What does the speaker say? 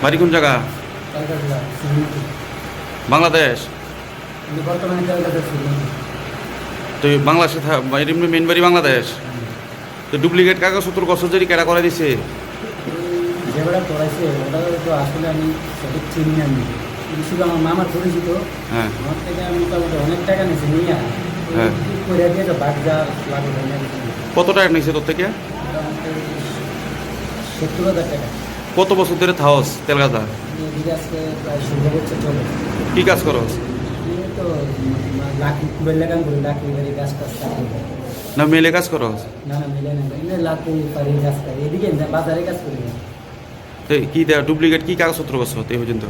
বাড়ি কোন জায়গা? বাংলাদেশ? বর্তমানে কলকাতা শ্রীমতি। তো বাংলাদেশে এমনি মেন বাড়ি বাংলাদেশ? তো ডুপ্লিকেট কাগজপত্র কসরি কেটা করে দিছে? যেটা করাইছে ওটা তো আসলে আমি সঠিক চিনি না। আমি শুধু আমার মামার পরিচিত, হ্যাঁ আমার থেকে আমি মোটামুটি অনেক টাকা নিয়েছি নিয়ে হ্যাঁ। করে দিয়ে তো বাদ যা লাগবে না। কত টাকা নিয়েছে তোর থেকে? মোটামুটি 70,000 টাকা। কত বছর ধরে থাওস তেলগাদা? এদিকে আজকে প্রায় 16 বছর চলে। কি কাজ করস? এই তো লাকড়ি কুড়াই লাগান করি, লাকড়ি বাড়ি গাছ টাছ কাটি। না মেলে কাজ করস? না না মিলে না, এমনি লাকড়ি বাড়ি গাছ কাটি। এদিকে বাজারে কাজ করি না। তো কি দেয়া ডুপ্লিকেট কি কাগজপত্র করছ এই পর্যন্ত?